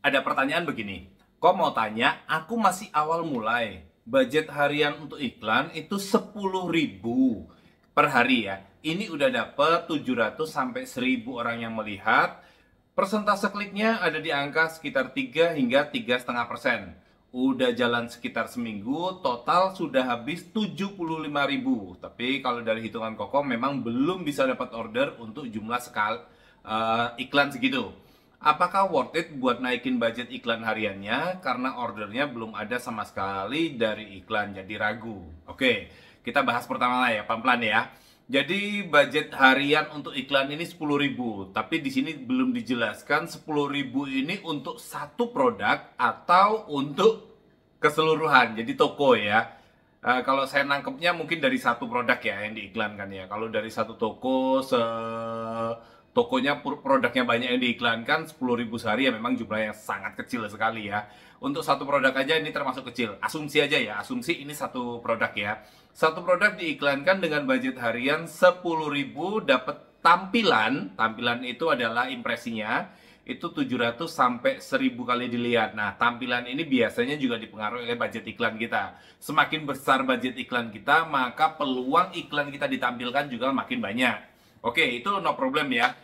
Ada pertanyaan begini, kok mau tanya, aku masih awal mulai. Budget harian untuk iklan itu 10.000 per hari ya. Ini udah dapet 700 sampai 1.000 orang yang melihat. Persentase kliknya ada di angka sekitar 3 hingga 3,5%. Udah jalan sekitar seminggu, total sudah habis 75.000. Tapi kalau dari hitungan Koko memang belum bisa dapat order untuk jumlah iklan segitu. Apakah worth it buat naikin budget iklan hariannya? Karena ordernya belum ada sama sekali dari iklan, jadi ragu. Oke, kita bahas pertama lah ya, pelan-pelan ya. Jadi budget harian untuk iklan ini 10.000, tapi di sini belum dijelaskan 10.000 ini untuk satu produk atau untuk keseluruhan, jadi toko ya. Kalau saya nangkepnya mungkin dari satu produk ya yang diiklankan ya. Kalau dari satu toko, tokonya produknya banyak yang diiklankan, 10.000 sehari ya memang jumlah yang sangat kecil sekali ya. Untuk satu produk aja ini termasuk kecil. Asumsi aja ya, asumsi ini satu produk ya. Satu produk diiklankan dengan budget harian 10.000, dapat tampilan. Tampilan itu adalah impresinya. Itu 700 sampai 1.000 kali dilihat. Nah, tampilan ini biasanya juga dipengaruhi oleh budget iklan kita. Semakin besar budget iklan kita, maka peluang iklan kita ditampilkan juga makin banyak. Oke, itu no problem ya.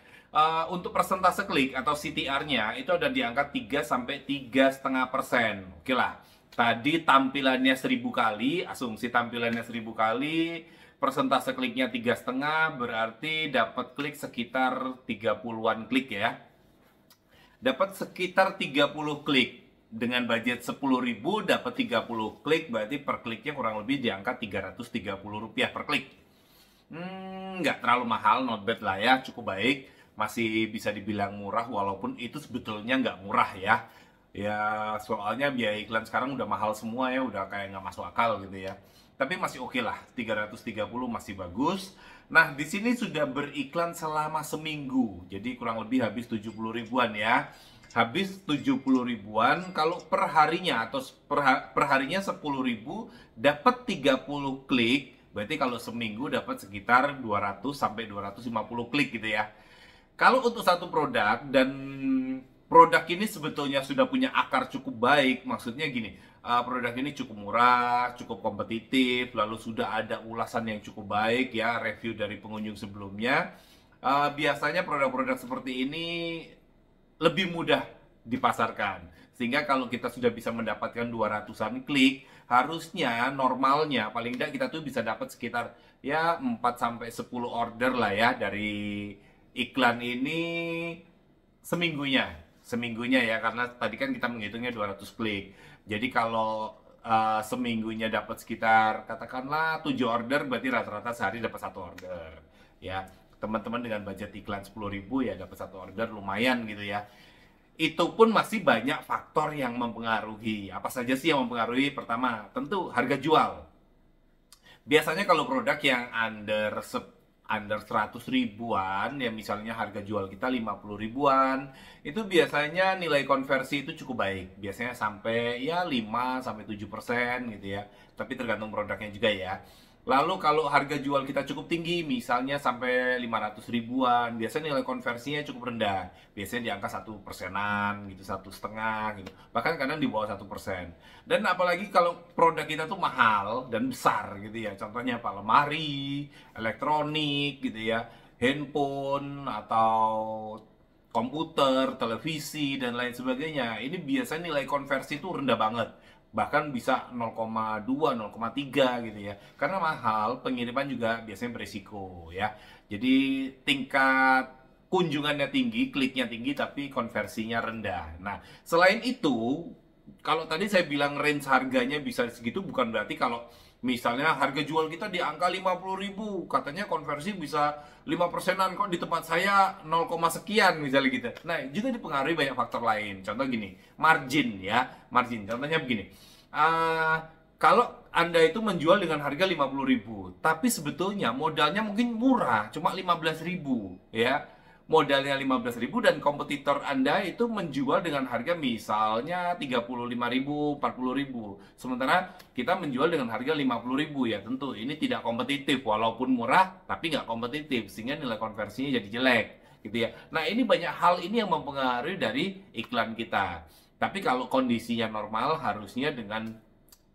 Untuk persentase klik atau CTR-nya itu ada di angka 3 sampai 3,5%. Oke lah. Tadi tampilannya 1.000 kali, asumsi tampilannya 1.000 kali, persentase kliknya 3,5, berarti dapat klik sekitar 30-an klik ya. Dapat sekitar 30 klik. Dengan budget 10.000 dapat 30 klik, berarti per kliknya kurang lebih di angka Rp330 per klik. Nggak terlalu mahal, not bad lah ya, cukup baik. Masih bisa dibilang murah, walaupun itu sebetulnya nggak murah ya. Ya, soalnya biaya iklan sekarang udah mahal semua ya, udah kayak nggak masuk akal gitu ya. Tapi masih oke lah, 330 masih bagus. Nah, di sini sudah beriklan selama seminggu, jadi kurang lebih habis 70 ribuan ya. Habis 70 ribuan, kalau per harinya atau per harinya 10.000, dapat 30 klik, berarti kalau seminggu dapat sekitar 200 sampai 250 klik gitu ya. Kalau untuk satu produk dan produk ini sebetulnya sudah punya akar cukup baik, maksudnya gini, produk ini cukup murah, cukup kompetitif, lalu sudah ada ulasan yang cukup baik ya, review dari pengunjung sebelumnya. Biasanya produk-produk seperti ini lebih mudah dipasarkan. Sehingga kalau kita sudah bisa mendapatkan 200-an klik, harusnya normalnya paling tidak kita tuh bisa dapat sekitar ya 4 sampai 10 order lah ya dari iklan ini seminggunya ya, karena tadi kan kita menghitungnya 200 klik. Jadi kalau seminggunya dapat sekitar katakanlah 7 order, berarti rata-rata sehari dapat satu order ya. Teman-teman dengan budget iklan 10.000 ya dapat satu order, lumayan gitu ya. Itu pun masih banyak faktor yang mempengaruhi. Apa saja sih yang mempengaruhi? Pertama, tentu harga jual. Biasanya kalau produk yang under 100 ribuan, ya misalnya harga jual kita 50 ribuan, itu biasanya nilai konversi itu cukup baik. Biasanya sampai ya 5 sampai 7% gitu ya. Tapi tergantung produknya juga ya. Lalu kalau harga jual kita cukup tinggi, misalnya sampai 500 ribuan, biasanya nilai konversinya cukup rendah. Biasanya di angka 1%-an gitu, 1,5 gitu. Bahkan kadang di bawah 1%. Dan apalagi kalau produk kita tuh mahal dan besar gitu ya. Contohnya apa? Lemari, elektronik gitu ya, handphone atau komputer, televisi dan lain sebagainya. Ini biasanya nilai konversi itu rendah banget, bahkan bisa 0,2, 0,3 gitu ya. Karena mahal, pengiriman juga biasanya berisiko ya. Jadi tingkat kunjungannya tinggi, kliknya tinggi, tapi konversinya rendah. Nah, selain itu, kalau tadi saya bilang range harganya bisa segitu, bukan berarti kalau misalnya harga jual kita di angka 50.000, katanya konversi bisa 5%-an, kok di tempat saya 0, sekian misalnya gitu. Nah, juga dipengaruhi banyak faktor lain. Contoh gini, margin ya. Margin, contohnya begini. Kalau Anda itu menjual dengan harga 50.000, tapi sebetulnya modalnya mungkin murah, cuma 15.000 ya. Modalnya 15.000 dan kompetitor Anda itu menjual dengan harga misalnya 35.000, 40.000. Sementara kita menjual dengan harga 50.000 ya, tentu ini tidak kompetitif, walaupun murah tapi nggak kompetitif, sehingga nilai konversinya jadi jelek gitu ya. Nah, ini banyak hal ini yang mempengaruhi dari iklan kita. Tapi kalau kondisinya normal harusnya dengan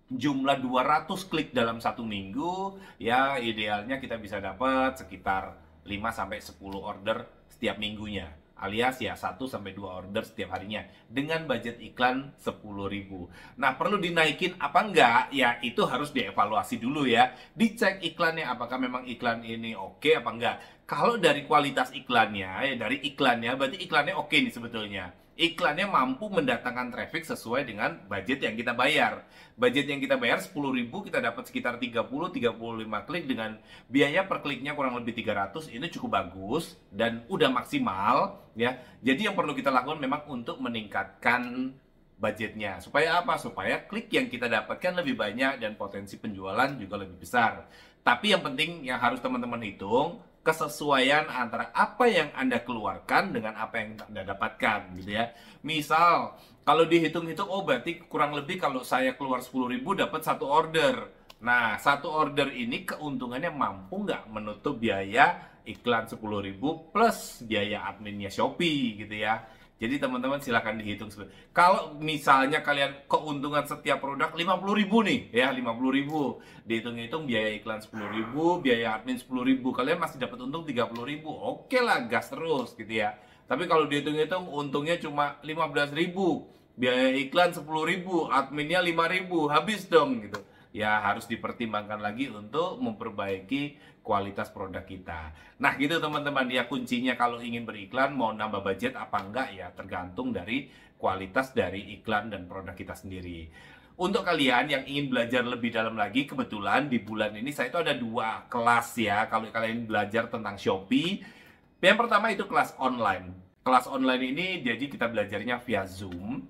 jumlah 200 klik dalam satu minggu, ya idealnya kita bisa dapat sekitar 5 sampai 10 order setiap minggunya. Alias ya 1 sampai 2 order setiap harinya dengan budget iklan 10.000. Nah, perlu dinaikin apa enggak? Ya itu harus dievaluasi dulu ya. Dicek iklannya apakah memang iklan ini oke apa enggak. Kalau dari kualitas iklannya, ya dari iklannya berarti iklannya oke nih sebetulnya. Iklannya mampu mendatangkan traffic sesuai dengan budget yang kita bayar. Budget yang kita bayar 10.000, kita dapat sekitar 30-35 klik dengan biaya per kliknya kurang lebih 300. Ini cukup bagus dan udah maksimal ya. Jadi yang perlu kita lakukan memang untuk meningkatkan budgetnya. Supaya apa? Supaya klik yang kita dapatkan lebih banyak dan potensi penjualan juga lebih besar. Tapi yang penting yang harus teman-teman hitung kesesuaian antara apa yang Anda keluarkan dengan apa yang Anda dapatkan gitu ya. Misal kalau dihitung-hitung, oh berarti kurang lebih kalau saya keluar 10.000 dapat satu order. Nah, satu order ini keuntungannya mampu nggak menutup biaya iklan 10.000 plus biaya adminnya Shopee gitu ya. Jadi teman-teman silahkan dihitung. Kalau misalnya kalian keuntungan setiap produk 50.000 nih, ya 50.000, dihitung-hitung biaya iklan 10.000, biaya admin 10.000, kalian masih dapat untung 30.000. Oke lah, gas terus gitu ya. Tapi kalau dihitung-hitung untungnya cuma 15.000, biaya iklan 10.000, adminnya 5.000, habis dong gitu. Ya harus dipertimbangkan lagi untuk memperbaiki kualitas produk kita. Nah gitu teman-teman, ya kuncinya kalau ingin beriklan mau nambah budget apa enggak ya tergantung dari kualitas dari iklan dan produk kita sendiri. Untuk kalian yang ingin belajar lebih dalam lagi, kebetulan di bulan ini saya itu ada 2 kelas ya. Kalau kalian belajar tentang Shopee, yang pertama itu kelas online. Kelas online ini jadi kita belajarnya via Zoom,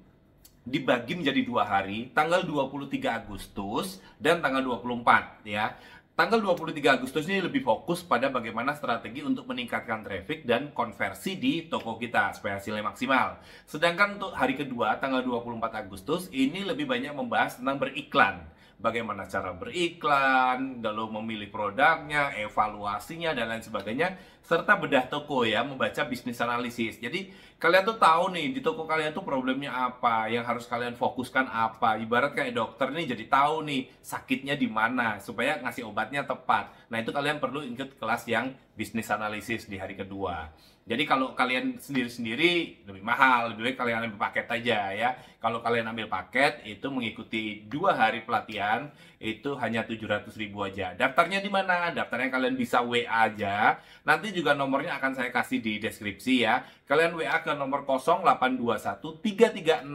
dibagi menjadi 2 hari, tanggal 23 Agustus dan tanggal 24 ya. Tanggal 23 Agustus ini lebih fokus pada bagaimana strategi untuk meningkatkan traffic dan konversi di toko kita supaya hasilnya maksimal. Sedangkan untuk hari kedua, tanggal 24 Agustus, ini lebih banyak membahas tentang beriklan. Bagaimana cara beriklan, lalu memilih produknya, evaluasinya, dan lain sebagainya, serta bedah toko ya, membaca bisnis analisis. Jadi kalian tuh tahu nih, di toko kalian tuh problemnya apa, yang harus kalian fokuskan apa. Ibarat kayak dokter nih, jadi tahu nih sakitnya di mana, supaya ngasih obatnya tepat. Nah itu kalian perlu ikut kelas yang bisnis analisis di hari kedua. Jadi kalau kalian sendiri-sendiri lebih mahal, lebih baik kalian ambil paket aja ya. Kalau kalian ambil paket itu mengikuti 2 hari pelatihan itu hanya 700.000 aja. Daftarnya di mana? Daftarnya kalian bisa WA aja. Nanti juga nomornya akan saya kasih di deskripsi ya. Kalian WA ke nomor 0821 3366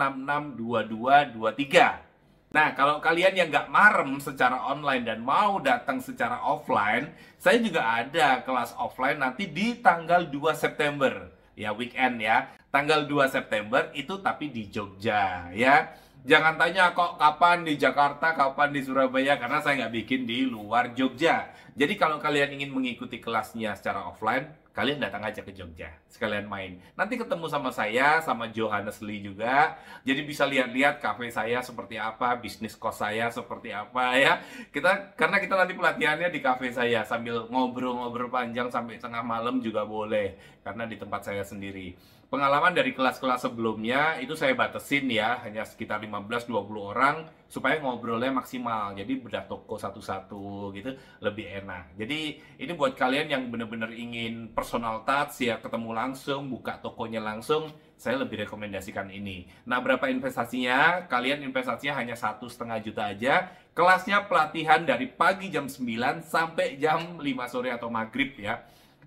2223. Nah, kalau kalian yang nggak marem secara online dan mau datang secara offline, saya juga ada kelas offline nanti di tanggal 2 September. Ya, weekend ya. Tanggal 2 September itu tapi di Jogja ya. Jangan tanya kok kapan di Jakarta, kapan di Surabaya, karena saya nggak bikin di luar Jogja. Jadi kalau kalian ingin mengikuti kelasnya secara offline, kalian datang aja ke Jogja, sekalian main. Nanti ketemu sama saya, sama Johannes Lee juga. Jadi bisa lihat-lihat kafe saya seperti apa, bisnis kos saya seperti apa ya. Karena kita nanti pelatihannya di kafe saya sambil ngobrol-ngobrol panjang sampai tengah malam juga boleh, karena di tempat saya sendiri. Pengalaman dari kelas-kelas sebelumnya itu saya batasin ya, hanya sekitar 15-20 orang supaya ngobrolnya maksimal. Jadi bedah toko satu-satu gitu lebih enak. Jadi ini buat kalian yang benar-benar ingin personal touch ya, ketemu langsung, buka tokonya langsung, saya lebih rekomendasikan ini. Nah, berapa investasinya? Kalian investasinya hanya 1,5 juta aja. Kelasnya pelatihan dari pagi jam 9 sampai jam 5 sore atau maghrib ya.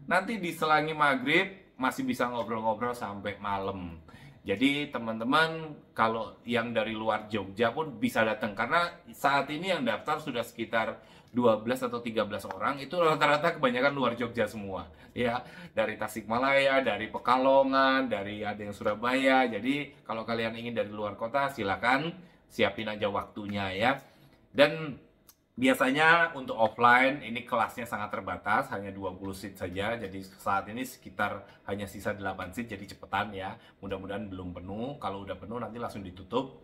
Nanti diselangi maghrib masih bisa ngobrol-ngobrol sampai malam. Jadi teman-teman kalau yang dari luar Jogja pun bisa datang, karena saat ini yang daftar sudah sekitar 12 atau 13 orang, itu rata-rata kebanyakan luar Jogja semua ya, dari Tasikmalaya, dari Pekalongan, dari ada yang Surabaya. Jadi kalau kalian ingin dari luar kota silakan siapin aja waktunya ya. Dan biasanya untuk offline ini kelasnya sangat terbatas, hanya 20 seat saja. Jadi saat ini sekitar hanya sisa 8 seat, jadi cepetan ya. Mudah-mudahan belum penuh. Kalau udah penuh nanti langsung ditutup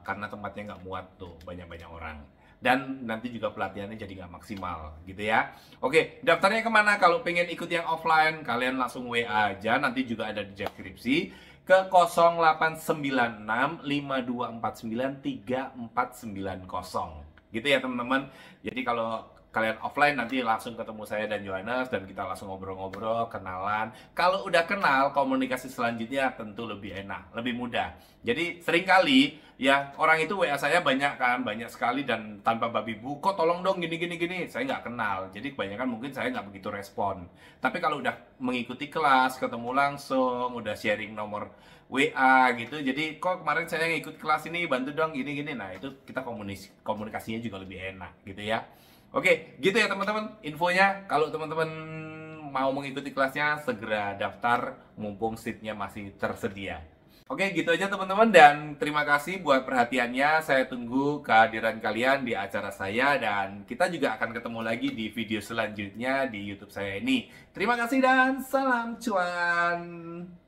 karena tempatnya nggak muat tuh banyak-banyak orang. Dan nanti juga pelatihannya jadi nggak maksimal gitu ya. Oke, daftarnya kemana? Kalau pengen ikut yang offline, kalian langsung WA aja. Nanti juga ada di deskripsi. ke 089652493490 gitu ya teman-teman. Jadi kalau kalian offline nanti langsung ketemu saya dan Johannes dan kita langsung ngobrol-ngobrol, kenalan. Kalau udah kenal, komunikasi selanjutnya tentu lebih enak, lebih mudah. Jadi seringkali ya orang itu WA saya banyak kan, banyak sekali dan tanpa babi bu, kok tolong dong gini gini gini, saya nggak kenal. Jadi kebanyakan mungkin saya nggak begitu respon. Tapi kalau udah mengikuti kelas, ketemu langsung, udah sharing nomor WA gitu, jadi kok kemarin saya ikut kelas ini, bantu dong gini gini. Nah itu kita komunikasinya juga lebih enak gitu ya. Oke, gitu ya teman-teman infonya. Kalau teman-teman mau mengikuti kelasnya, segera daftar mumpung seatnya masih tersedia. Oke, gitu aja teman-teman dan terima kasih buat perhatiannya. Saya tunggu kehadiran kalian di acara saya dan kita juga akan ketemu lagi di video selanjutnya di YouTube saya ini. Terima kasih dan salam cuan.